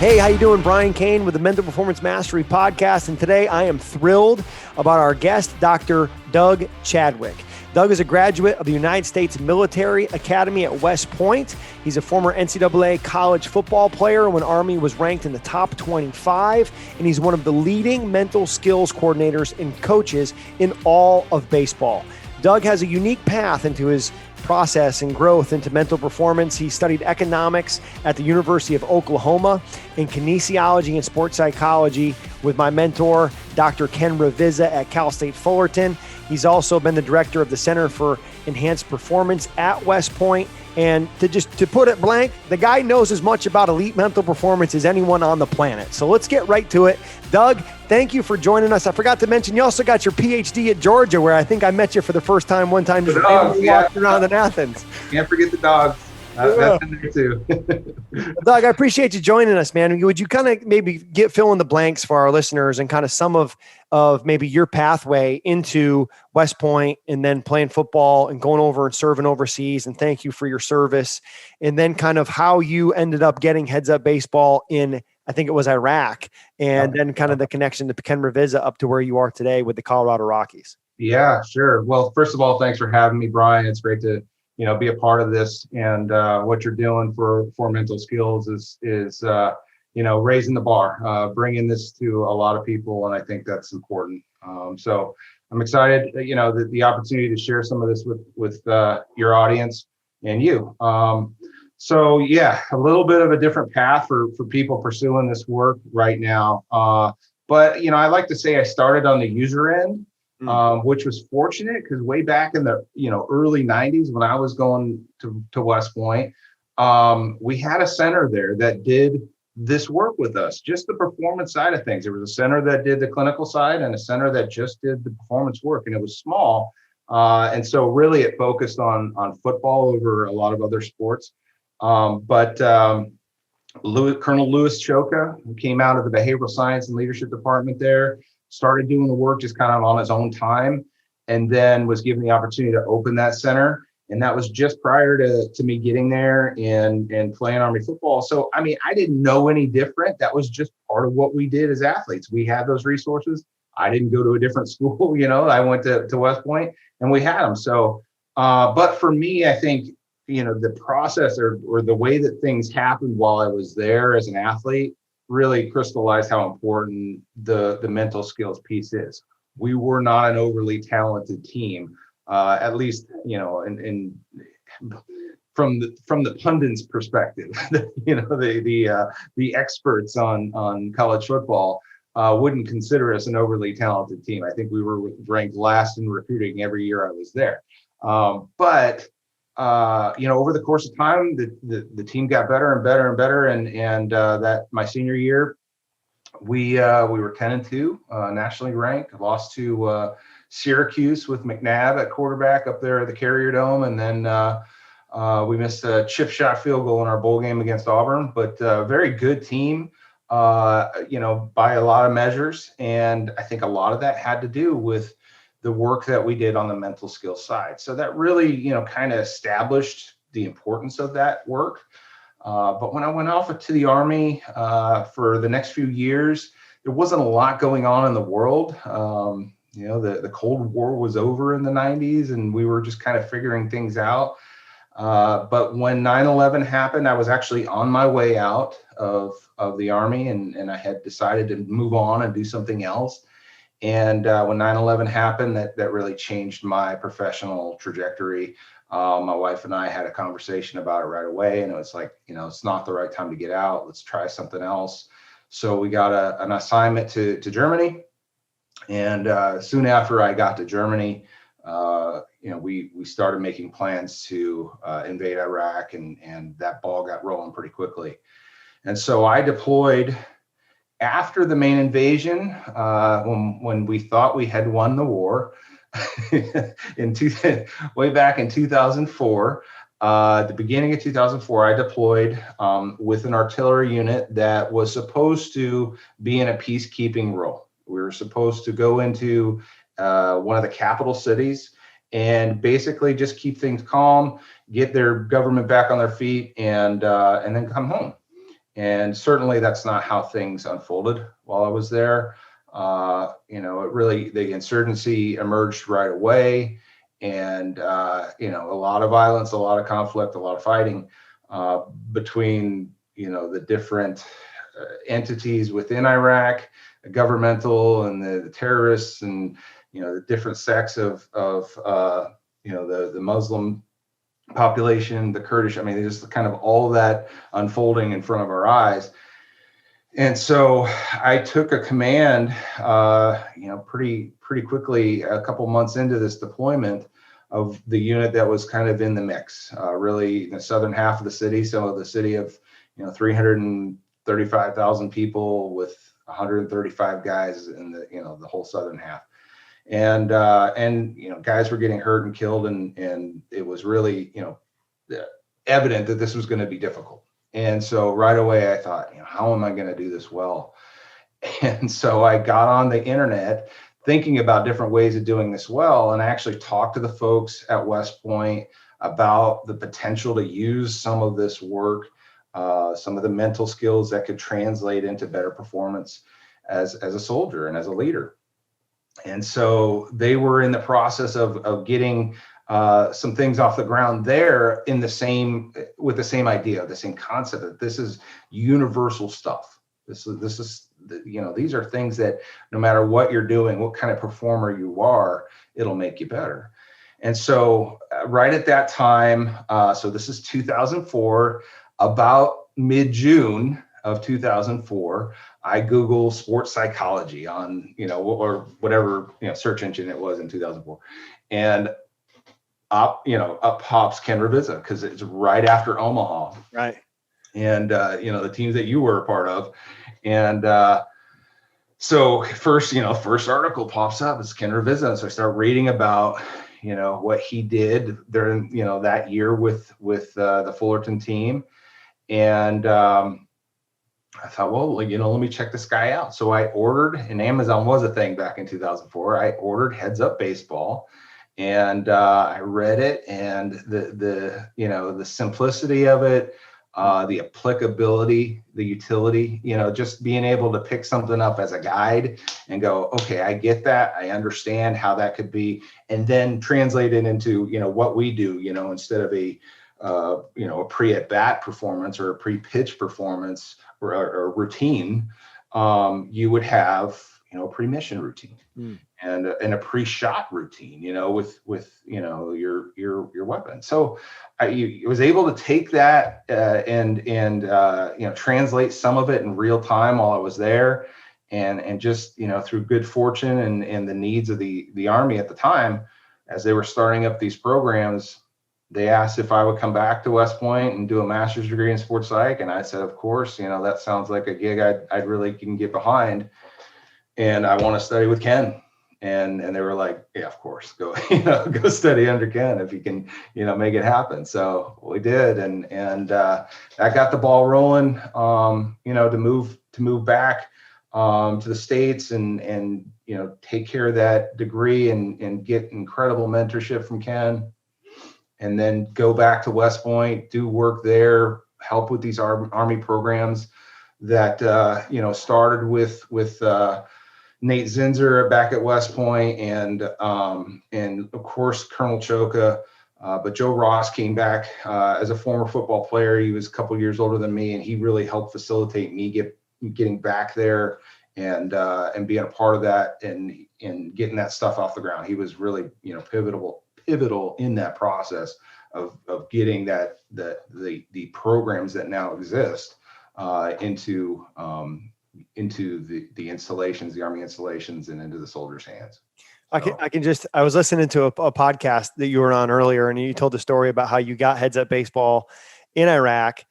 Hey, how you doing? Brian Kane with the Mental Performance Mastery Podcast, and today I am thrilled about our guest, Dr. Doug Chadwick. Doug is a graduate of the United States Military Academy at West Point. He's a former NCAA college football player when Army was ranked in the top 25, and he's one of the leading mental skills coordinators and coaches in all of baseball. Doug has a unique path into his process and growth into mental performance. He studied economics at the University of Oklahoma and kinesiology and sports psychology with my mentor, Dr. Ken Ravizza at Cal State Fullerton. He's also been the director of the Center for Enhanced Performance at West Point. And to put it blank, the guy knows as much about elite mental performance as anyone on the planet. So let's get right to it. Doug, thank you for joining us. I forgot to mention, you also got your Ph.D. at Georgia, where I think I met you for the first time one time. Just walking around in Athens. Can't forget the dogs. That's in there too. Doug, I appreciate you joining us, man. Would you kind of maybe fill in the blanks for our listeners and kind of some of maybe your pathway into West Point and then playing football and going over and serving overseas, and thank you for your service, and then kind of how you ended up getting Heads Up Baseball in, I think it was Iraq, and then kind of the connection to Ken Ravizza up to where you are today with the Colorado Rockies. Yeah, sure. Well, first of all, thanks for having me, Brian. It's great to be a part of this, and what you're doing for mental skills is raising the bar, bringing this to a lot of people, and I think that's important. So I'm excited, the opportunity to share some of this with your audience and you. So yeah, a little bit of a different path for people pursuing this work right now. But I like to say I started on the user end. Which was fortunate because way back in the early 90s when I was going to West Point, we had a center there that did this work with us, just the performance side of things. There was a center that did the clinical side and a center that just did the performance work, and it was small. And so really it focused on football over a lot of other sports. But Colonel Louis Choka, who came out of the behavioral science and leadership department there, started doing the work just kind of on his own time, and then was given the opportunity to open that center. And that was just prior to me getting there and playing Army football. So, I didn't know any different. That was just part of what we did as athletes. We had those resources. I didn't go to a different school, I went to West Point and we had them. So, but for me, I think, the process or the way that things happened while I was there as an athlete really crystallized how important the mental skills piece is. We were not an overly talented team, at least, from the pundits' perspective. The experts on college football wouldn't consider us an overly talented team. I think we were ranked last in recruiting every year I was there. But over the course of time, the team got better and better and better, and that my senior year, we were 10-2, nationally ranked. Lost to Syracuse with McNabb at quarterback up there at the Carrier Dome, and then we missed a chip shot field goal in our bowl game against Auburn. But very good team, by a lot of measures, and I think a lot of that had to do with the work that we did on the mental skills side. So that really, kind of established the importance of that work. But when I went off to the Army for the next few years, there wasn't a lot going on in the world. The Cold War was over in the 90s and we were just kind of figuring things out. But when 9/11 happened, I was actually on my way out of the Army and I had decided to move on and do something else. And when 9/11 happened, that really changed my professional trajectory. My wife and I had a conversation about it right away, and it was like, it's not the right time to get out. Let's try something else. So we got an assignment to Germany, and soon after I got to Germany, we started making plans to invade Iraq, and that ball got rolling pretty quickly. And so I deployed after the main invasion, when we thought we had won the war, way back in 2004. At the beginning of 2004, I deployed with an artillery unit that was supposed to be in a peacekeeping role. We were supposed to go into one of the capital cities and basically just keep things calm, get their government back on their feet, and then come home. And certainly that's not how things unfolded while I was there. The insurgency emerged right away, and a lot of violence, a lot of conflict, a lot of fighting between the different entities within Iraq, the governmental and the terrorists, and the different sects of the Muslim population, the Kurdish. I mean, just kind of all of that unfolding in front of our eyes. And so I took a command, pretty quickly, a couple months into this deployment, of the unit that was kind of in the mix, really in the southern half of the city. So the city of 335,000 people with 135 guys in the whole southern half. And guys were getting hurt and killed, and it was really evident that this was going to be difficult. And so right away I thought, how am I going to do this well? And so I got on the internet thinking about different ways of doing this well, and I actually talked to the folks at West Point about the potential to use some of this work, some of the mental skills that could translate into better performance as a soldier and as a leader. And so they were in the process of getting some things off the ground there with the same idea, the same concept, that this is universal stuff. This is these are things that no matter what you're doing, what kind of performer you are, it'll make you better. And so right at that time, so this is 2004, about mid-June of 2004, I Google sports psychology on, or whatever, search engine it was in 2004. And up pops Ken Ravizza, because it's right after Omaha. Right. And, the teams that you were a part of. And so first article pops up is Ken Ravizza. And so I start reading about, what he did during, that year with the Fullerton team. And I thought, well, let me check this guy out. So I ordered, and Amazon was a thing back in 2004. I ordered Heads Up Baseball, and I read it, and the simplicity of it, the applicability, the utility, just being able to pick something up as a guide and go, okay, I get that. I understand how that could be, and then translate it into, what we do, instead of a pre-at-bat performance or a pre-pitch performance or routine, you would have, a pre-mission routine and a pre-shot routine, with your weapon. So I was able to take that and translate some of it in real time while I was there, and just through good fortune and the needs of the Army at the time, as they were starting up these programs. They asked if I would come back to West Point and do a master's degree in sports psych. And I said, of course, that sounds like a gig I'd really can get behind. And I want to study with Ken. And they were like, yeah, of course, go, go study under Ken if you can, make it happen. So we did. And that got the ball rolling, to move back to the States and take care of that degree and get incredible mentorship from Ken. And then go back to West Point, do work there, help with these Army programs that started with Nate Zinser back at West Point, and of course Colonel Choka. But Joe Ross came back as a former football player. He was a couple years older than me, and he really helped facilitate me getting back there and being a part of that and getting that stuff off the ground. He was really pivotal in that process of getting that the programs that now exist into the installations, the Army installations, and into the soldiers' hands. I was listening to a podcast that you were on earlier, and you told the story about how you got Heads Up Baseball in Iraq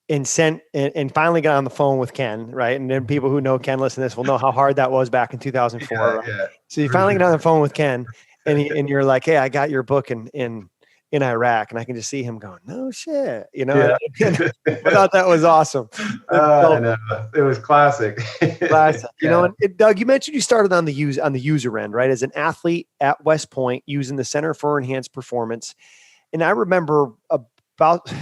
and finally got on the phone with Ken, right? And then people who know Ken listen to this will know how hard that was back in 2004. Yeah, right? yeah. So you finally get on the phone with Ken, and you're like, hey, I got your book in Iraq, and I can just see him going, no shit, Yeah. I thought that was awesome. I know. It was classic. Classic. And Doug, you mentioned you started on the user end, right? As an athlete at West Point using the Center for Enhanced Performance. And I remember about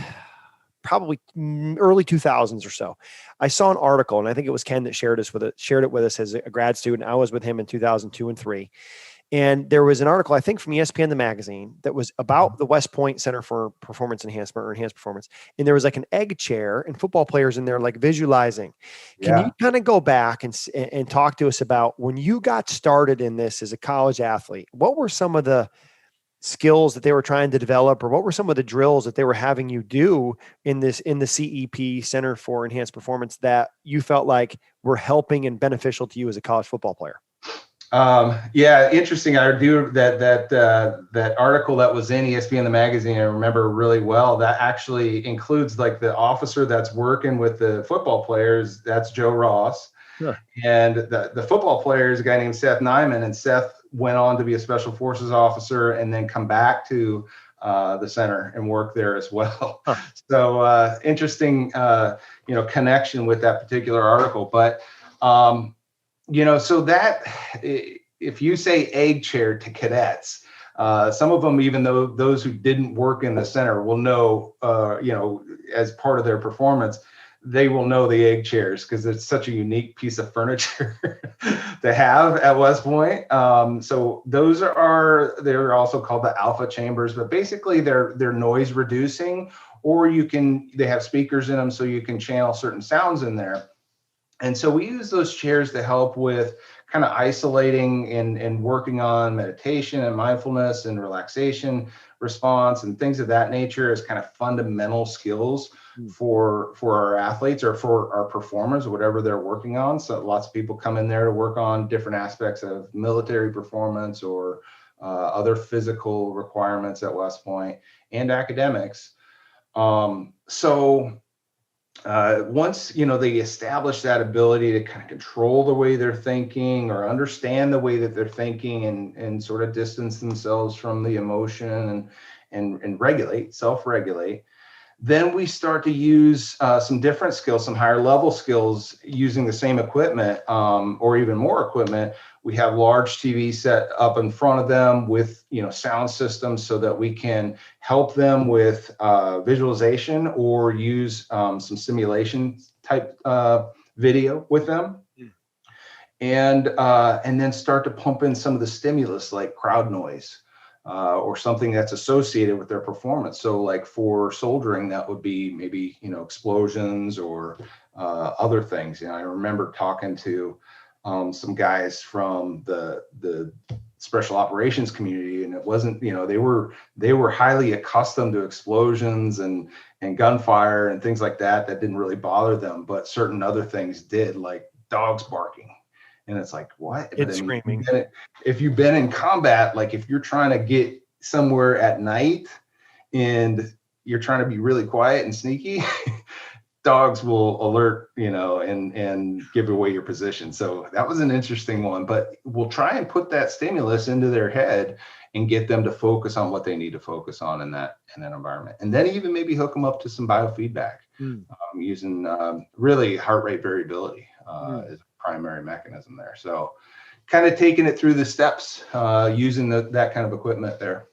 probably early 2000s or so. I saw an article, and I think it was Ken that shared it with us as a grad student. I was with him in 2002 and 3. And there was an article, I think from ESPN, the magazine, that was about the West Point Center for Performance Enhancement or Enhanced Performance. And there was like an egg chair and football players in there, like visualizing. Can you kind of go back and talk to us about when you got started in this as a college athlete? What were some of the skills that they were trying to develop, or what were some of the drills that they were having you do in the CEP, Center for Enhanced Performance, that you felt like were helping and beneficial to you as a college football player? Yeah, interesting. I do that article that was in ESPN the magazine, I remember really well. That actually includes like the officer that's working with the football players. That's Joe Ross. Huh. And the football player is a guy named Seth Nyman, and Seth went on to be a special forces officer and then come back to the center and work there as well. Huh. So interesting, connection with that particular article. But so that if you say egg chair to cadets, some of them, even though those who didn't work in the center will know, as part of their performance, they will know the egg chairs because it's such a unique piece of furniture to have at West Point. So they're also called the alpha chambers, but basically they're noise reducing, or they have speakers in them so you can channel certain sounds in there. And so we use those chairs to help with kind of isolating and working on meditation and mindfulness and relaxation response and things of that nature as kind of fundamental skills for our athletes or for our performers, whatever they're working on. So lots of people come in there to work on different aspects of military performance or other physical requirements at West Point and academics. Once, they establish that ability to kind of control the way they're thinking or understand the way that they're thinking and sort of distance themselves from the emotion and self-regulate, then we start to use some different skills, some higher level skills using the same equipment or even more equipment. We have large TV set up in front of them with, sound systems so that we can help them with visualization or use some simulation type video with them. And then start to pump in some of the stimulus like crowd noise or something that's associated with their performance. So like for soldiering, that would be maybe, explosions or other things. I remember talking to some guys from the special operations community, and it wasn't, they were highly accustomed to explosions and gunfire and things like that didn't really bother them, but certain other things did, like dogs barking. And it's like, what? It's screaming. If you've been in combat, like if you're trying to get somewhere at night and you're trying to be really quiet and sneaky, dogs will alert, and give away your position. So that was an interesting one, but we'll try and put that stimulus into their head and get them to focus on what they need to focus on in that environment. And then even maybe hook them up to some biofeedback using really heart rate variability as a primary mechanism there. So kind of taking it through the steps using that kind of equipment there.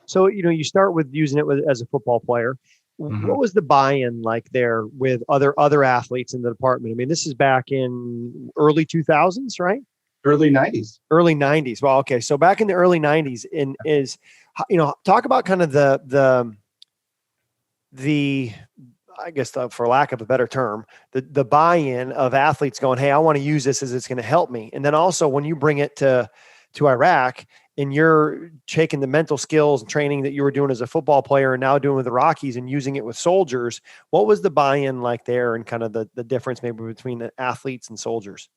So, you start with using it as a football player. Mm-hmm. What was the buy-in like there with other athletes in the department? I mean, this is back in early 2000s, right? Early 90s. Early 90s. Well, okay. So back in the early 90s, talk about kind of the I guess for lack of a better term, the buy-in of athletes going, hey, I want to use this as it's going to help me. And then also when you bring it to Iraq, and you're taking the mental skills and training that you were doing as a football player and now doing with the Rockies and using it with soldiers, what was the buy-in like there and kind of the difference maybe between the athletes and soldiers?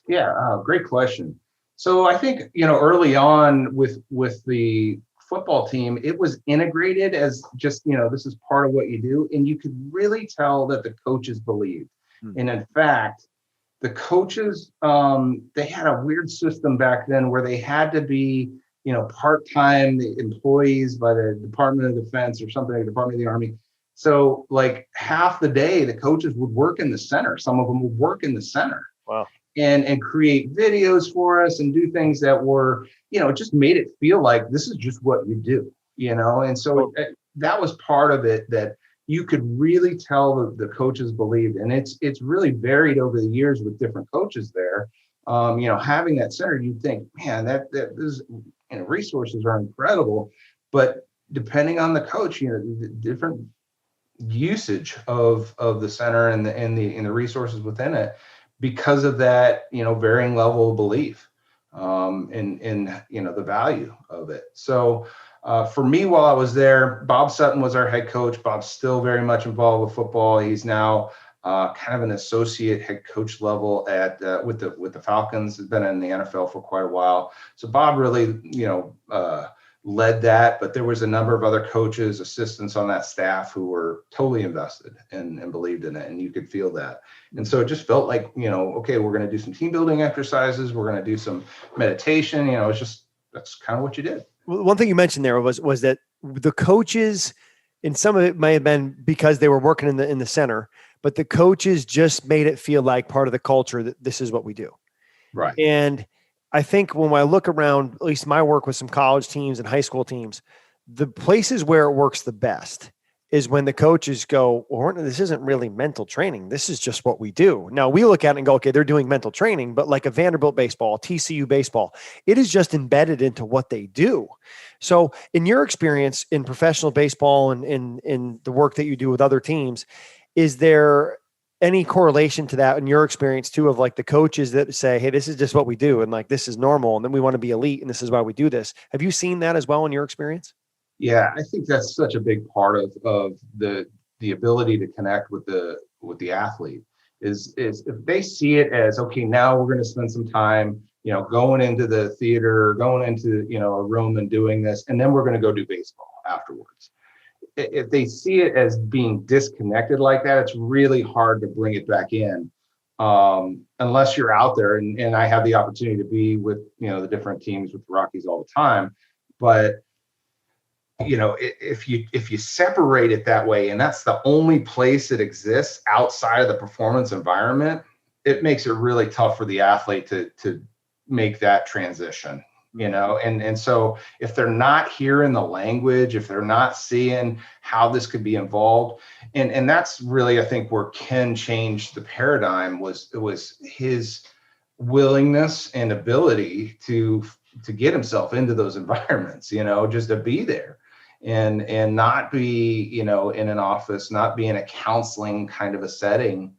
Yeah, great question. So I think, early on with the football team, it was integrated as just, this is part of what you do. And you could really tell that the coaches believed. And in fact, the coaches, they had a weird system back then where they had to be, part-time employees by the Department of Defense or something, like the Department of the Army. So like half the day, the coaches would work in the center. Some of them would work in the center. Wow. And create videos for us and do things that were, just made it feel like this is just what you do, And so that was part of it that you could really tell the coaches believed, and it's really varied over the years with different coaches there. Having that center, you think, man, that this, resources are incredible, but depending on the coach, the different usage of the center and the resources within it, because of that, varying level of belief in the value of it. So for me, while I was there, Bob Sutton was our head coach. Bob's still very much involved with football. He's now kind of an associate head coach level at with the Falcons. Has been in the NFL for quite a while. So Bob really, led that, but there was a number of other coaches, assistants on that staff who were totally invested and believed in it, and you could feel that. And so it just felt like, okay, we're going to do some team building exercises, we're going to do some meditation. It's just, that's kind of what you did. Well, one thing you mentioned there was that the coaches, and some of it may have been because they were working in the center, but the coaches just made it feel like part of the culture that this is what we do. Right. And I think when I look around, at least my work with some college teams and high school teams, the places where it works the best is when the coaches go, well, this isn't really mental training. This is just what we do. Now we look at it and go, okay, they're doing mental training, but like a Vanderbilt baseball, TCU baseball, it is just embedded into what they do. So in your experience in professional baseball and in the work that you do with other teams, is there any correlation to that in your experience too, of like the coaches that say, hey, this is just what we do, and like this is normal, and then we want to be elite, and this is why we do this? Have you seen that as well in your experience? Yeah, I think that's such a big part of the ability to connect with the athlete is if they see it as, okay, now we're going to spend some time, going into the theater, going into, a room and doing this, and then we're going to go do baseball afterwards. If they see it as being disconnected like that, it's really hard to bring it back in, unless you're out there. And I have the opportunity to be with, the different teams with the Rockies all the time. But, if you separate it that way, and that's the only place it exists outside of the performance environment, it makes it really tough for the athlete to make that transition. And so if they're not hearing the language, if they're not seeing how this could be involved, and that's really, I think, where Ken changed the paradigm, was his willingness and ability to get himself into those environments, just to be there and not be, in an office, not be in a counseling kind of a setting.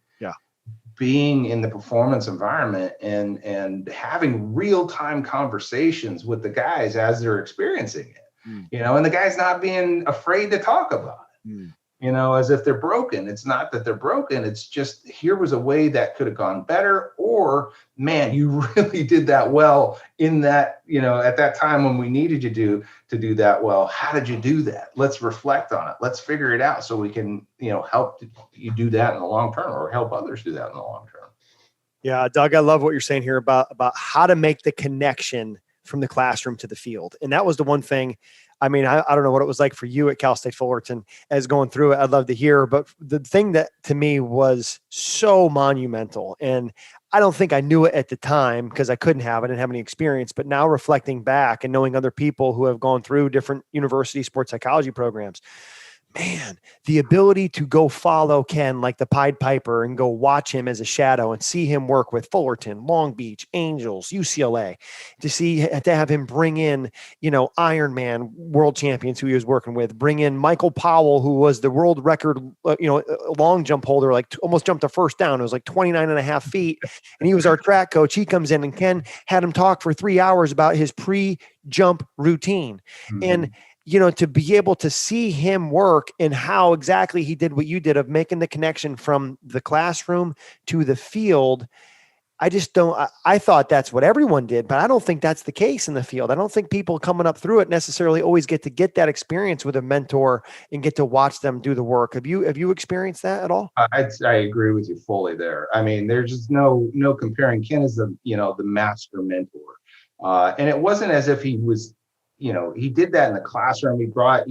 Being in the performance environment and having real-time conversations with the guys as they're experiencing it, and the guys not being afraid to talk about it, as if they're broken. It's not that they're broken. It's just, here was a way that could have gone better, or, man, you really did that well in that, at that time when we needed you to do that well. How did you do that? Let's reflect on it. Let's figure it out so we can, help you do that in the long term, or help others do that in the long term. Yeah, Doug, I love what you're saying here about how to make the connection from the classroom to the field. And that was the one thing. I mean, I don't know what it was like for you at Cal State Fullerton as going through it. I'd love to hear, but the thing that to me was so monumental, and I don't think I knew it at the time because I didn't have any experience, but now reflecting back and knowing other people who have gone through different university sports psychology programs, man, the ability to go follow Ken like the Pied Piper and go watch him as a shadow and see him work with Fullerton, Long Beach, Angels, UCLA, to have him bring in, Ironman world champions who he was working with, bring in Michael Powell, who was the world record, long jump holder, like almost jumped a first down. It was like 29 and a half feet. And he was our track coach. He comes in and Ken had him talk for 3 hours about his pre-jump routine. And to be able to see him work and how exactly he did what you did of making the connection from the classroom to the field. I thought that's what everyone did, but I don't think that's the case in the field. I don't think people coming up through it necessarily always get that experience with a mentor and get to watch them do the work. Have you experienced that at all? I agree with you fully there. I mean, there's just no comparing. Ken is the master mentor. And it wasn't as if he was, he did that in the classroom. He brought,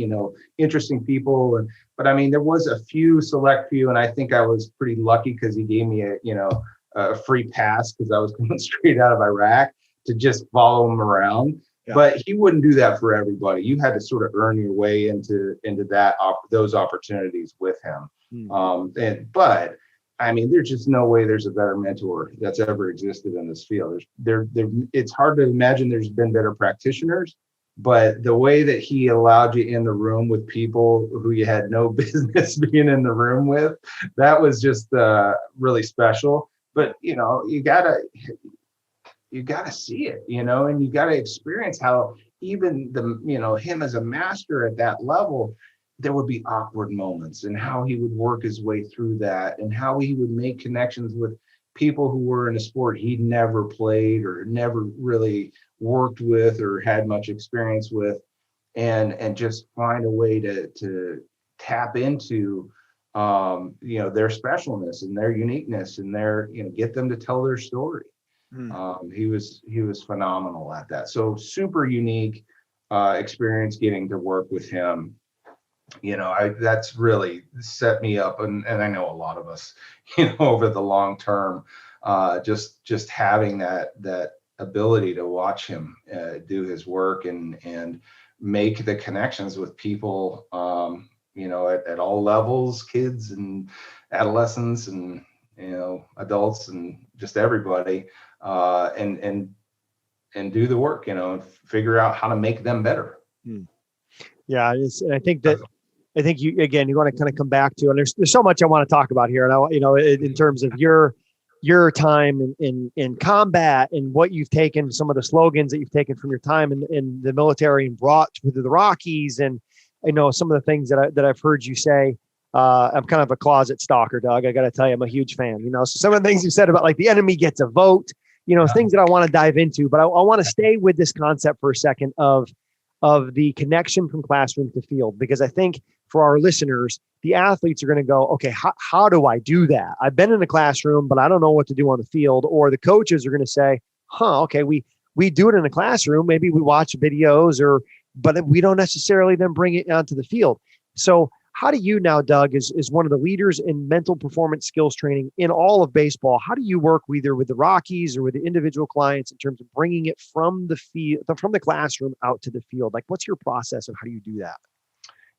interesting people. But I mean, there was a select few, and I think I was pretty lucky because he gave me a free pass because I was coming straight out of Iraq to just follow him around. Yeah. But he wouldn't do that for everybody. You had to sort of earn your way into those opportunities with him. But I mean, there's just no way there's a better mentor that's ever existed in this field. It's hard to imagine there's been better practitioners, but the way that he allowed you in the room with people who you had no business being in the room with, that was just really special. But you know, you gotta see it, you know, and you gotta experience how even him as a master at that level, there would be awkward moments, and how he would work his way through that, and how he would make connections with people who were in a sport he'd never played or never really worked with or had much experience with, and just find a way to tap into their specialness and their uniqueness and their, get them to tell their story. He was phenomenal at that. So super unique experience getting to work with him. That's really set me up, and I know a lot of us, over the long term, just having that ability to watch him do his work and make the connections with people, at all levels, kids and adolescents and adults and just everybody, and do the work, and figure out how to make them better. Yeah, and I think you want to kind of come back to, and there's so much I want to talk about here, and in terms of your time in combat and what you've taken, some of the slogans that you've taken from your time in the military and brought to the Rockies, and some of the things that I've heard you say. I'm kind of a closet stalker, Doug. I got to tell you, I'm a huge fan. So some of the things you said about, like, the enemy gets a vote, things that I want to dive into, but I want to stay with this concept for a second of the connection from classroom to field, because I think for our listeners, the athletes are going to go, okay, how do I do that? I've been in the classroom, but I don't know what to do on the field. Or the coaches are going to say, okay, we do it in the classroom. Maybe we watch videos, but we don't necessarily then bring it onto the field. So how do you now, Doug, is one of the leaders in mental performance skills training in all of baseball? How do you work either with the Rockies or with the individual clients in terms of bringing it from the field, from the classroom out to the field? Like, what's your process of how do you do that?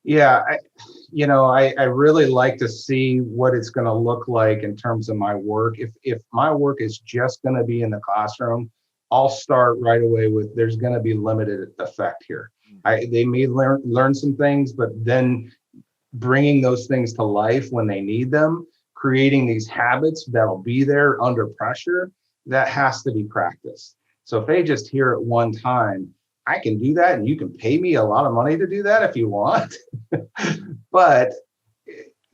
Yeah, I really like to see what it's going to look like in terms of my work. If my work is just going to be in the classroom, I'll start right away with, there's going to be limited effect here. They may learn some things, but then bringing those things to life when they need them, creating these habits that'll be there under pressure, that has to be practiced. So if they just hear it one time, I can do that, and you can pay me a lot of money to do that if you want. But,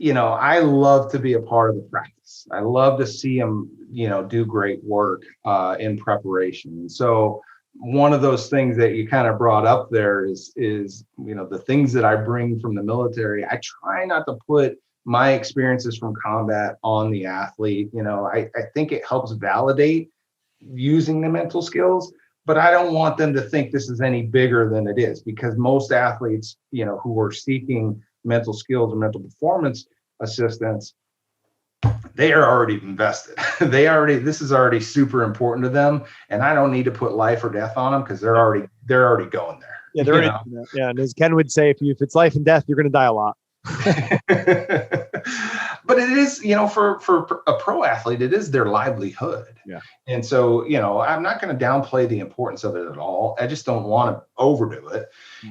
I love to be a part of the practice. I love to see them, do great work in preparation. And so one of those things that you kind of brought up there is the things that I bring from the military. I try not to put my experiences from combat on the athlete. I think it helps validate using the mental skills, but I don't want them to think this is any bigger than it is, because most athletes, who are seeking mental skills or mental performance assistance, they are already invested. This is already super important to them, and I don't need to put life or death on them, because they're already going there. Yeah, they're already, yeah. And as Ken would say, if it's life and death, you're going to die a lot. But it is, for a pro athlete, it is their livelihood. Yeah. And so, I'm not going to downplay the importance of it at all. I just don't want to overdo it.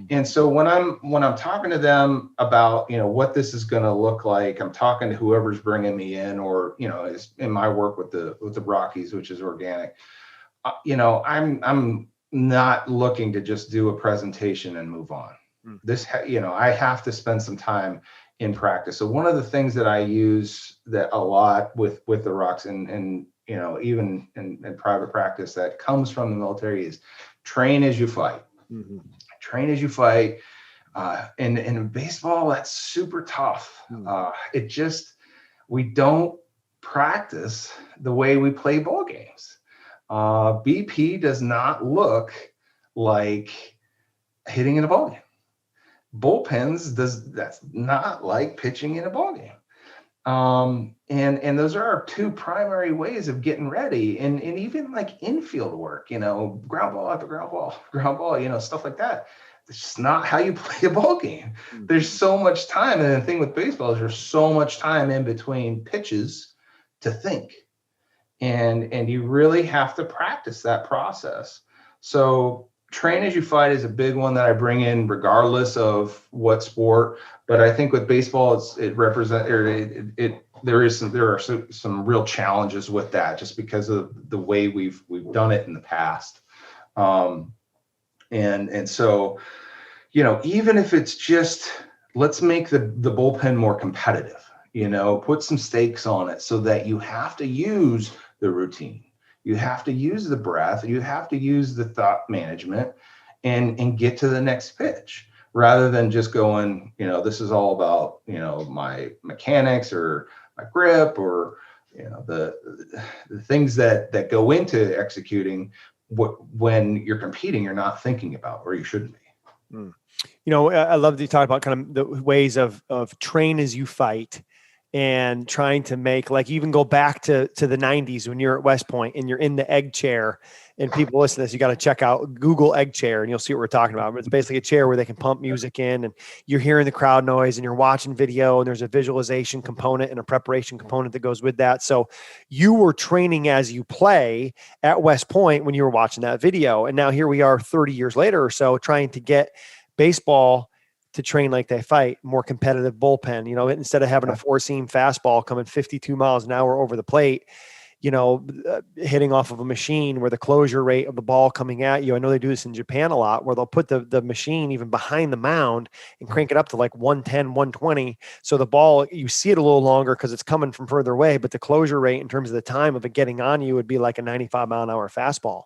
And so when I'm talking to them about, what this is going to look like, I'm talking to whoever's bringing me in, or, is in my work with the Rockies, which is organic. I'm not looking to just do a presentation and move on. I have to spend some time in practice. So one of the things that I use that a lot with the Rocks and even in private practice that comes from the military is train as you fight. Train as you fight. And in baseball, that's super tough. We don't practice the way we play ball games. BP does not look like hitting in a ball game. Bullpens that's not like pitching in a ball game. And those are our two primary ways of getting ready. And even like infield work, ground ball after ground ball, stuff like that. It's just not how you play a ball game. There's so much time. And the thing with baseball is there's so much time in between pitches to think. And you really have to practice that process. So train as you fight is a big one that I bring in regardless of what sport. But I think with baseball, there are some real challenges with that just because of the way we've done it in the past. And so, even if it's just, let's make the bullpen more competitive, put some stakes on it so that you have to use the routine. You have to use the breath. You have to use the thought management and get to the next pitch rather than just going, this is all about, my mechanics or my grip or, the things that go into executing when you're competing, you're not thinking about, or you shouldn't be. I love that you talk about kind of the ways of train as you fight and trying to make, like, even go back to the 90s when you're at West Point and you're in the egg chair, and people listen to this, you got to check out Google egg chair and you'll see what we're talking about. But it's basically a chair where they can pump music in and you're hearing the crowd noise and you're watching video, and there's a visualization component and a preparation component that goes with that. So you were training as you play at West Point when you were watching that video. And now here we are 30 years later or so trying to get baseball to train like they fight, more competitive bullpen, instead of having a four-seam fastball coming 52 miles an hour over the plate, hitting off of a machine where the closure rate of the ball coming at you. I know they do this in Japan a lot, where they'll put the machine even behind the mound and crank it up to like 110, 120. So the ball, you see it a little longer because it's coming from further away, but the closure rate in terms of the time of it getting on you would be like a 95 mile an hour fastball.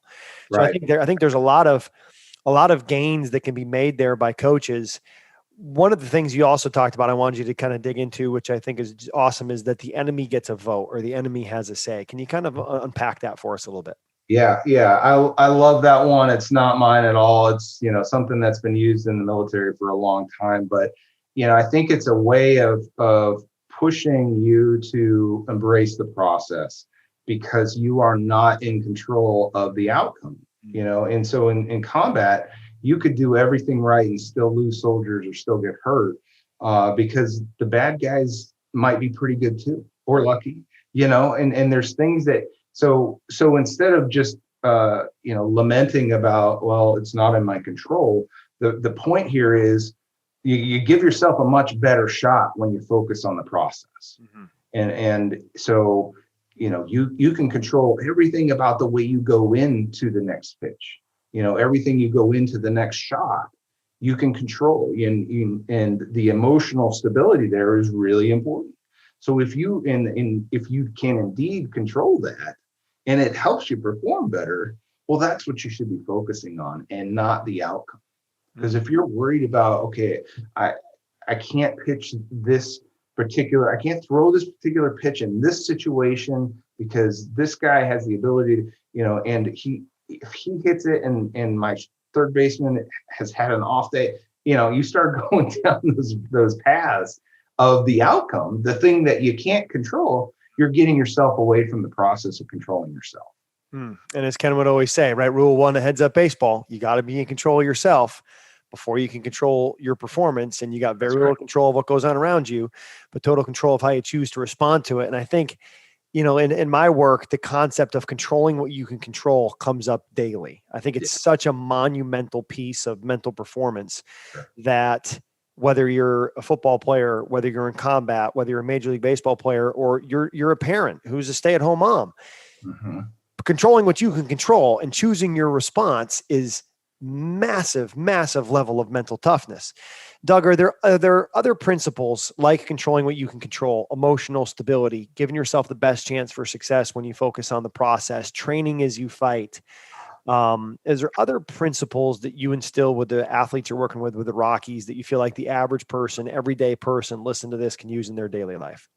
So right. I think there's a lot of gains that can be made there by coaches. One of the things you also talked about, I wanted you to kind of dig into, which I think is awesome, is that the enemy gets a vote or the enemy has a say. Can you kind of unpack that for us a little bit? Yeah. I love that one. It's not mine at all. It's, something that's been used in the military for a long time, but, I think it's a way of pushing you to embrace the process because you are not in control of the outcome, and so in combat, you could do everything right and still lose soldiers or still get hurt because the bad guys might be pretty good too, or lucky, and there's things that, so instead of just, lamenting about, well, it's not in my control. The point here is you give yourself a much better shot when you focus on the process. Mm-hmm. And so, you can control everything about the way you go into the next pitch. Everything you go into the next shot, you can control, and the emotional stability there is really important. So if you can indeed control that, and it helps you perform better, well, that's what you should be focusing on, and not the outcome. Because if you're worried about, okay, I can't pitch this particular, I can't throw this particular pitch in this situation because this guy has the ability to, and if he hits it and my third baseman has had an off day, you start going down those paths of the outcome, the thing that you can't control, you're getting yourself away from the process of controlling yourself. And as Ken would always say, right? Rule 1 of Heads Up Baseball, you got to be in control of yourself before you can control your performance. And you got very little control of what goes on around you, but total control of how you choose to respond to it. And I think, in my work, the concept of controlling what you can control comes up daily. I think it's such a monumental piece of mental performance that whether you're a football player, whether you're in combat, whether you're a Major League Baseball player, or you're a parent who's a stay-at-home mom, controlling what you can control and choosing your response is massive level of mental toughness. Doug, are there other principles like controlling what you can control, emotional stability, giving yourself the best chance for success when you focus on the process, training as you fight? Is there other principles that you instill with the athletes you're working with the Rockies that you feel like the average person, everyday person listen to this can use in their daily life?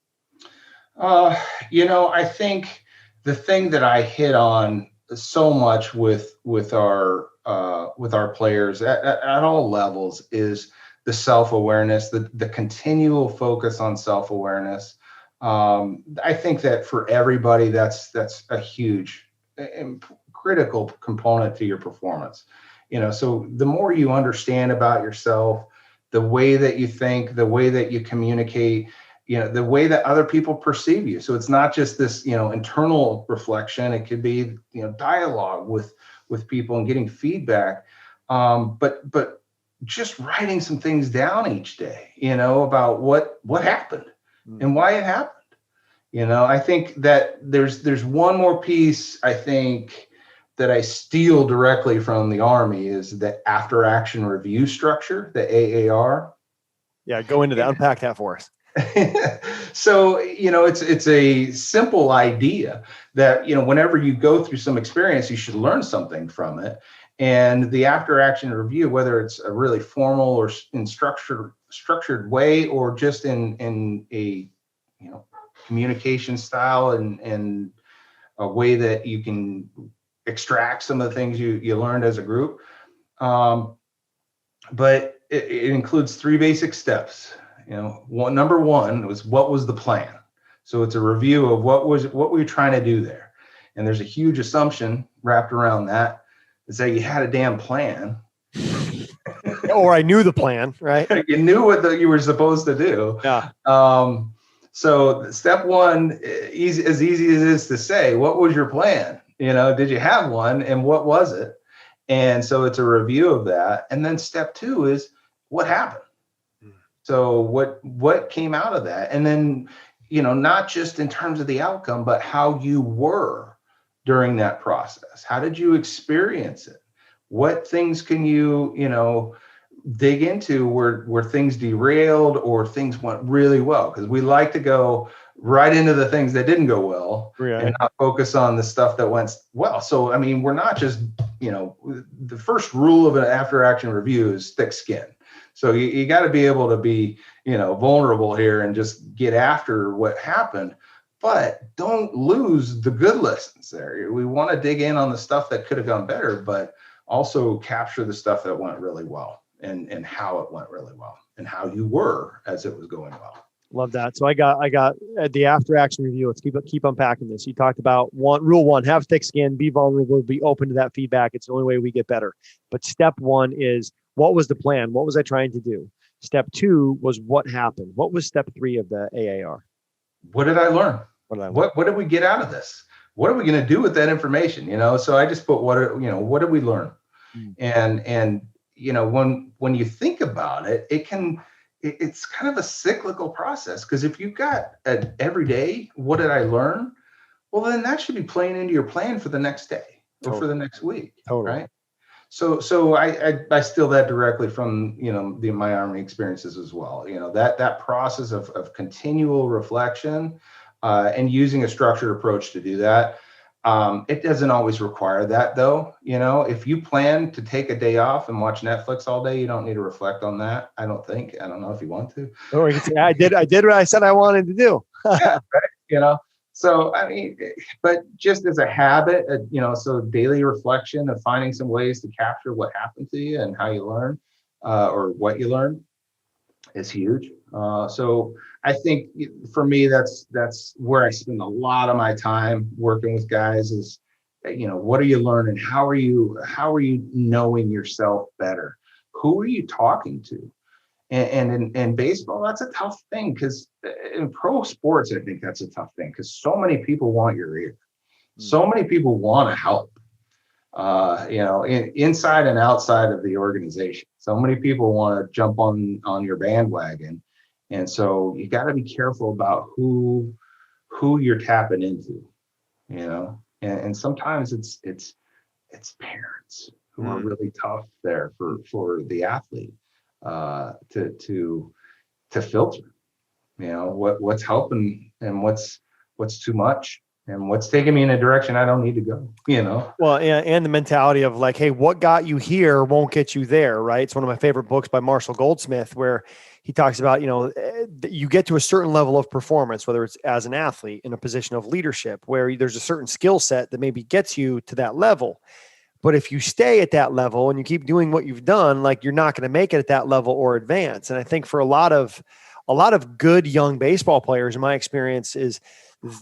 I think the thing that I hit on so much with our players at all levels is the self-awareness, the continual focus on self-awareness, I think that for everybody, that's a huge and critical component to your performance. So the more you understand about yourself, the way that you think, the way that you communicate, the way that other people perceive you. So it's not just this, internal reflection. It could be, dialogue with people and getting feedback. But just writing some things down each day, about what happened and why it happened. I think that there's one more piece, I think, that I steal directly from the Army is the after action review structure, the AAR. Yeah, go into that, unpack that for us. So, it's a simple idea that, whenever you go through some experience, you should learn something from it. And the after action review, whether it's a really formal or in structured way, or just in a, communication style and a way that you can extract some of the things you learned as a group. But it includes 3 basic steps. Number one was, what was the plan? So it's a review of what we were trying to do there. And there's a huge assumption wrapped around that, is that you had a damn plan. Or I knew the plan, right? You knew what you were supposed to do. Yeah. So step one, as easy as it is to say, what was your plan? Did you have one, and what was it? And so it's a review of that. And then step 2 is, what happened? So what came out of that? And then, not just in terms of the outcome, but how you were during that process. How did you experience it? What things can you, dig into where things derailed or things went really well? Because we like to go right into the things that didn't go well, right, and not focus on the stuff that went well. So, we're not just, the first rule of an after action review is thick skin. So you got to be able to be, vulnerable here and just get after what happened, but don't lose the good lessons there. We want to dig in on the stuff that could have gone better, but also capture the stuff that went really well and how it went really well and how you were as it was going well. Love that. So I got the after action review. Let's keep unpacking this. You talked about rule one, have thick skin, be vulnerable, be open to that feedback. It's the only way we get better. But step 1 is, what was the plan? What was I trying to do? Step 2 was, what happened? What was step 3 of the AAR? What did I learn? What did we get out of this? What are we going to do with that information? So I just put what did we learn? And when you think about it, it's kind of a cyclical process, because if you've got an every day, what did I learn? Well, then that should be playing into your plan for the next day or for the next week, right? So I steal that directly from my Army experiences as well. That process of continual reflection and using a structured approach to do that. It doesn't always require that, though. If you plan to take a day off and watch Netflix all day, you don't need to reflect on that. I don't know if you want to. Or you can say, I did what I said I wanted to do. Yeah, right. So, but just as a habit, so daily reflection of finding some ways to capture what happened to you and how you learn, or what you learned, is huge. So I think for me, that's where I spend a lot of my time working with guys is, what are you learning? How are you knowing yourself better? Who are you talking to? And in baseball, that's a tough thing, because in pro sports, I think that's a tough thing, because so many people want your ear. So many people want to help, inside and outside of the organization. So many people want to jump on your bandwagon. And so you got to be careful about who you're tapping into, and sometimes it's parents who are really tough there for the athlete. To filter, what's helping and what's too much and what's taking me in a direction I don't need to go, Well, and the mentality of like, hey, what got you here won't get you there, right? It's one of my favorite books by Marshall Goldsmith, where he talks about, you get to a certain level of performance, whether it's as an athlete in a position of leadership, where there's a certain skill set that maybe gets you to that level. But if you stay at that level and you keep doing what you've done, like, you're not going to make it at that level or advance. And I think for a lot of a lot of good young baseball players, in my experience, is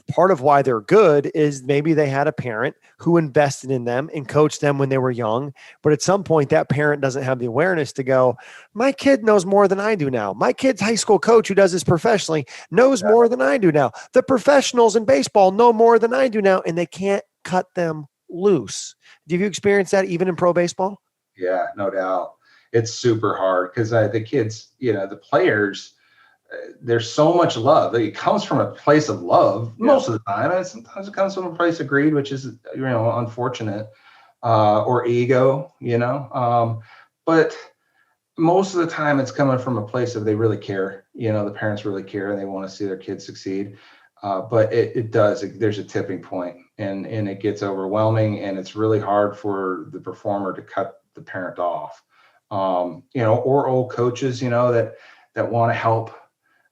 part of why they're good is maybe they had a parent who invested in them and coached them when they were young. But at some point, that parent doesn't have the awareness to go, my kid knows more than I do now. My kid's high school coach who does this professionally knows more than I do now. The professionals in baseball know more than I do now, and they can't cut them loose. Have you experienced that even in pro baseball? Yeah, no doubt. It's super hard because the kids, the players, there's so much love. It comes from a place of love most of the time, and sometimes it comes from a place of greed, which is unfortunate, or ego. But most of the time, it's coming from a place of they really care. The parents really care and they want to see their kids succeed. But it does. There's a tipping point, and it gets overwhelming, and it's really hard for the performer to cut the parent off. Or old coaches, that want to help.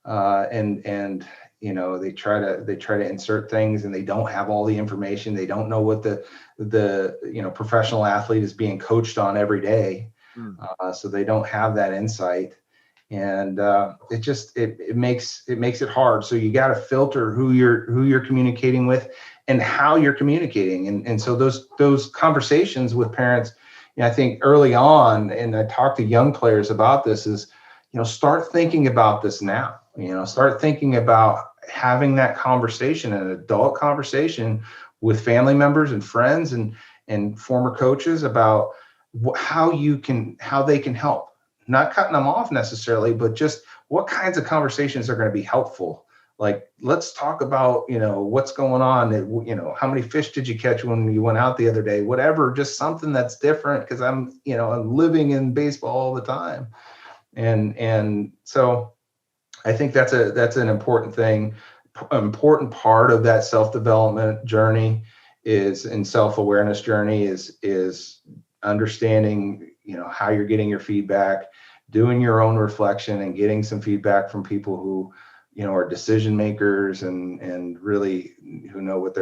And they try to insert things and they don't have all the information. They don't know what the professional athlete is being coached on every day. So they don't have that insight, and it makes it hard. So you got to filter who you're communicating with and how you're communicating. And so those conversations with parents, I think early on, and I talk to young players about this, is, start thinking about this now. Start thinking about having that conversation, an adult conversation with family members and friends and former coaches about how they can help. Not cutting them off necessarily, but just what kinds of conversations are going to be helpful. Like, let's talk about, what's going on. How many fish did you catch when you went out the other day? Whatever, just something that's different, because I'm living in baseball all the time. And so I think that's an important thing. An important part of that self-development journey and self-awareness journey is understanding, how you're getting your feedback, doing your own reflection, and getting some feedback from people who, are decision makers and really who know what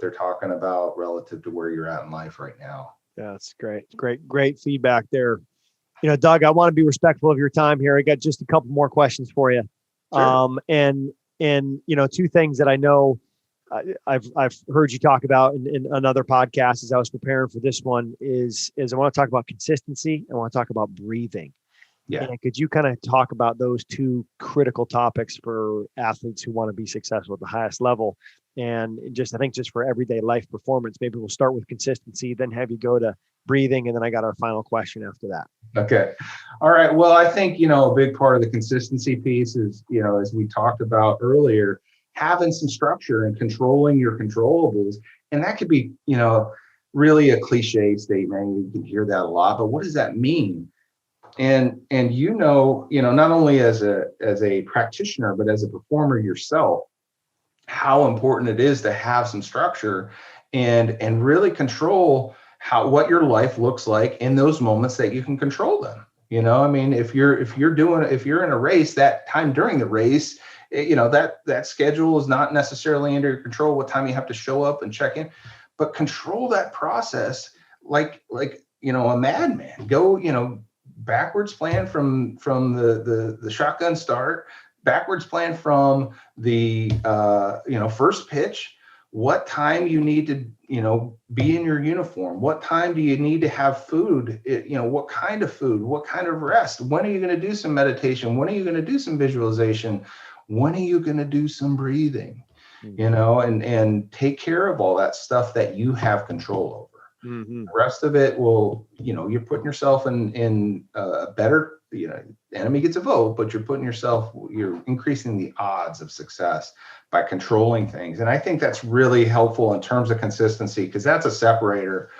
they're talking about relative to where you're at in life right now. Yeah, that's great feedback there. Doug, I want to be respectful of your time here. I got just a couple more questions for you. Sure. And two things that I know I've heard you talk about in another podcast as I was preparing for this one is I want to talk about consistency. I want to talk about breathing. Yeah. And could you kind of talk about those two critical topics for athletes who want to be successful at the highest level? And I think just for everyday life performance, maybe we'll start with consistency, then have you go to breathing. And then I got our final question after that. Okay. All right. Well, I think, a big part of the consistency piece is, as we talked about earlier, having some structure and controlling your controllables. And that could be, really a cliche statement. You can hear that a lot, but what does that mean? And not only as a practitioner, but as a performer yourself, how important it is to have some structure and really control what your life looks like in those moments that you can control them. If you're in a race, that time during the race, that schedule is not necessarily under your control, what time you have to show up and check in, but control that process like a madman. Go, backwards plan from the shotgun start, backwards plan from the first pitch, what time you need to be in your uniform, what time do you need to have food, what kind of food, what kind of rest, when are you going to do some meditation, when are you going to do some visualization, when are you going to do some breathing, and take care of all that stuff that you have control over. Mm-hmm. The rest of it will, you're putting yourself in a better, enemy gets a vote, but you're increasing the odds of success by controlling things. And I think that's really helpful in terms of consistency, because that's a separator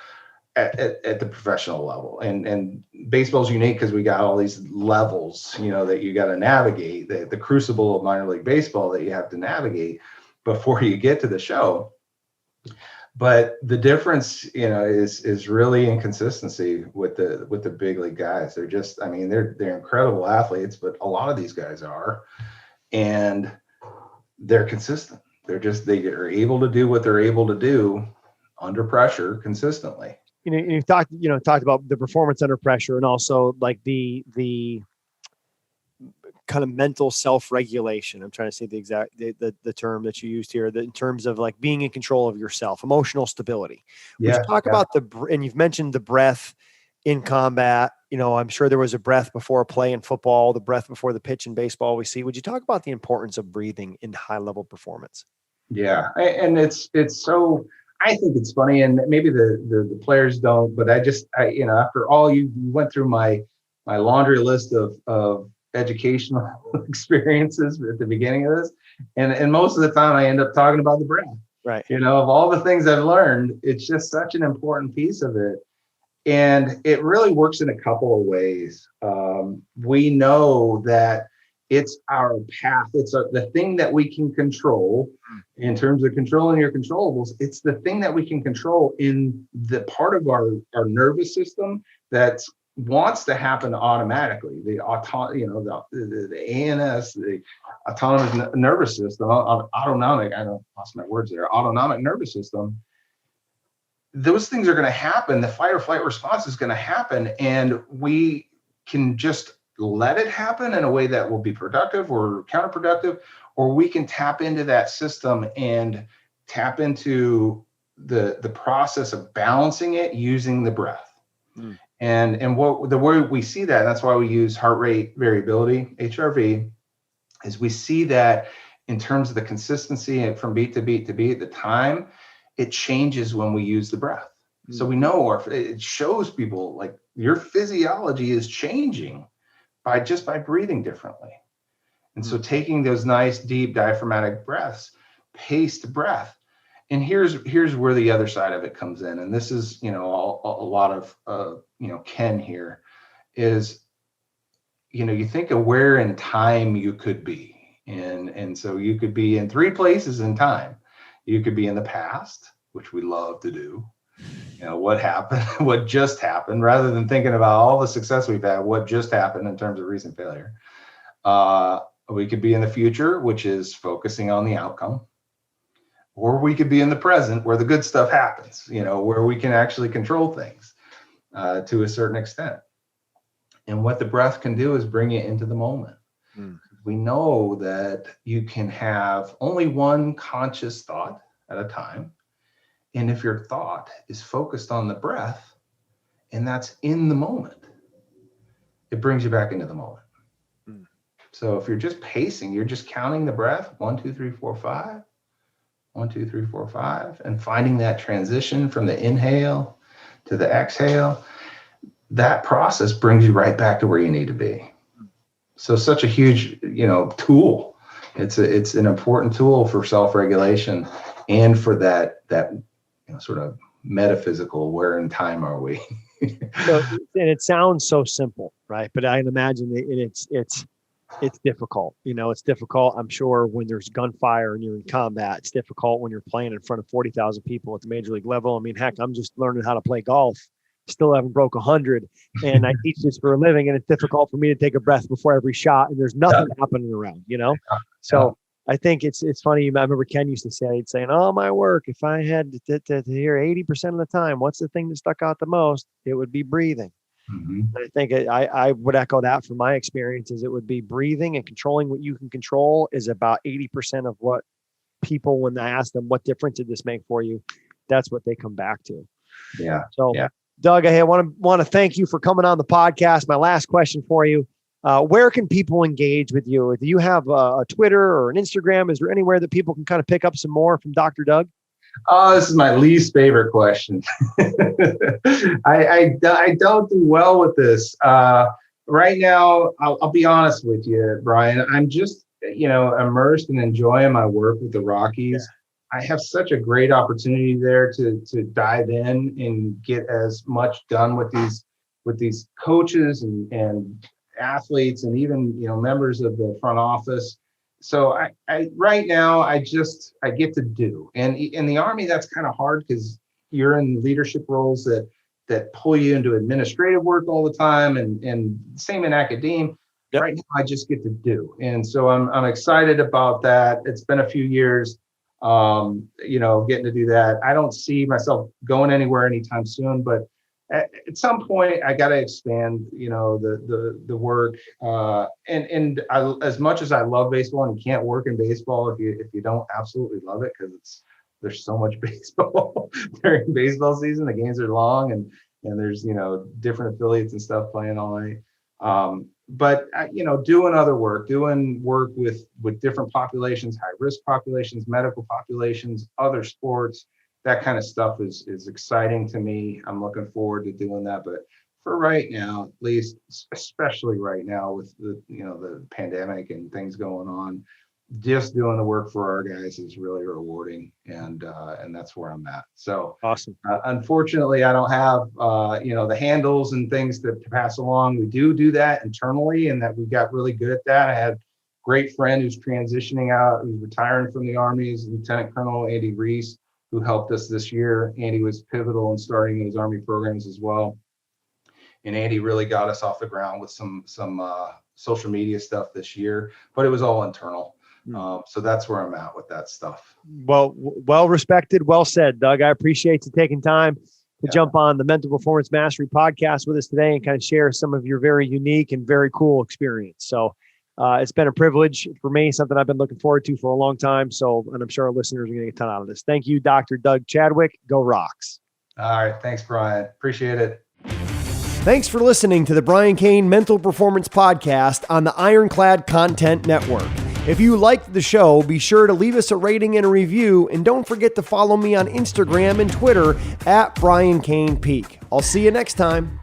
at the professional level. And baseball's unique because we got all these levels, that you got to navigate, the crucible of minor league baseball that you have to navigate before you get to the show. But the difference, is really in consistency with the big league guys. They're just, they're incredible athletes, but a lot of these guys are, and they're consistent. They are able to do what they're able to do under pressure consistently. You've talked about the performance under pressure, and also like the kind of mental self-regulation. I'm trying to say the exact, the term that you used here, in terms of like being in control of yourself, emotional stability. Would you talk about and you've mentioned the breath in combat. I'm sure there was a breath before a play in football, the breath before the pitch in baseball we see. Would you talk about the importance of breathing in high level performance? Yeah. And it's so, I think it's funny, and maybe the players don't, but after all, you went through my laundry list of educational experiences at the beginning of this. And most of the time I end up talking about the breath. Right. Of all the things I've learned, it's just such an important piece of it. And it really works in a couple of ways. We know that it's our path. It's the thing that we can control in terms of controlling your controllables. It's the thing that we can control in the part of our nervous system that wants to happen automatically. The ANS, the autonomous nervous system, autonomic. I lost my words there. Autonomic nervous system. Those things are going to happen. The fight or flight response is going to happen, and we can just let it happen in a way that will be productive or counterproductive, or we can tap into that system and tap into the process of balancing it using the breath. And what the way we see that's why we use heart rate variability, HRV, is we see that in terms of the consistency from beat to beat to beat, the time, it changes when we use the breath. So we know, it shows people like your physiology is changing by breathing differently. And so taking those nice, deep diaphragmatic breaths, paced breath. And here's where the other side of it comes in. And this is, a lot of, Ken here is, you think of where in time you could be. And so you could be in three places in time. You could be in the past, which we love to do. What happened, what just happened, rather than thinking about all the success we've had, what just happened in terms of recent failure. We could be in the future, which is focusing on the outcome. Or we could be in the present where the good stuff happens, where we can actually control things to a certain extent. And what the breath can do is bring you into the moment. We know that you can have only one conscious thought at a time. And if your thought is focused on the breath, and that's in the moment, it brings you back into the moment. So if you're just pacing, you're just counting the breath, 1, 2, 3, 4, 5, 1, 2, 3, 4, 5, and finding that transition from the inhale to the exhale, that process brings you right back to where you need to be. So such a huge, tool. It's an important tool for self-regulation and for that sort of metaphysical, where in time are we? So, and it sounds so simple, right? But I imagine it's difficult. It's difficult. I'm sure when there's gunfire and you're in combat, it's difficult when you're playing in front of 40,000 people at the major league level. I mean, heck, I'm just learning how to play golf. Still haven't broke 100, and I teach this for a living, and it's difficult for me to take a breath before every shot, and there's nothing happening around, So I think it's funny. I remember Ken used to say, he'd saying, "Oh, my work, if I had to hear 80% of the time, what's the thing that stuck out the most? It would be breathing." I think I would echo that from my experiences. It would be breathing, and controlling what you can control is about 80% of what people, when I ask them, what difference did this make for you? That's what they come back to. Yeah. So Doug, I want to thank you for coming on the podcast. My last question for you. Where can people engage with you? Do you have a Twitter or an Instagram? Is there anywhere that people can kind of pick up some more from Dr. Doug? Oh, this is my least favorite question. I don't do well with this. Right now, I'll be honest with you, Brian. I'm just, immersed and enjoying my work with the Rockies. I have such a great opportunity there to dive in and get as much done with these coaches and athletes and even members of the front office. So I right now I get to do, and in the Army that's kind of hard because you're in leadership roles that pull you into administrative work all the time, and same in academia. Right now I just get to do, and so I'm excited about that. It's been a few years. Getting to do that. I don't see myself going anywhere anytime soon, but at some point I got to expand, the work. And as much as I love baseball, and you can't work in baseball if you don't absolutely love it, because there's so much baseball during baseball season. The games are long, and there's different affiliates and stuff playing all night. But doing other work, with different populations, high risk populations, medical populations, other sports, that kind of stuff is exciting to me. I'm looking forward to doing that. But for right now, at least, especially right now with the pandemic and things going on, just doing the work for our guys is really rewarding, and that's where I'm at. So awesome. Unfortunately, I don't have the handles and things to pass along. We do that internally, and that we got really good at that. I had a great friend who's transitioning out, who's retiring from the Army, is Lieutenant Colonel Andy Reese, who helped us this year. Andy was pivotal in starting those Army programs as well, and Andy really got us off the ground with some social media stuff this year, but it was all internal. So that's where I'm at with that stuff. Well respected. Well said, Doug. I appreciate you taking time to jump on the Mental Performance Mastery podcast with us today and kind of share some of your very unique and very cool experience. So it's been a privilege for me, something I've been looking forward to for a long time. And I'm sure our listeners are going to get a ton out of this. Thank you, Dr. Doug Chadwick. Go Rocks. All right. Thanks, Brian. Appreciate it. Thanks for listening to the Brian Cain Mental Performance Podcast on the Ironclad Content Network. If you liked the show, be sure to leave us a rating and a review, and don't forget to follow me on Instagram and Twitter @Brian Cain Peak. I'll see you next time.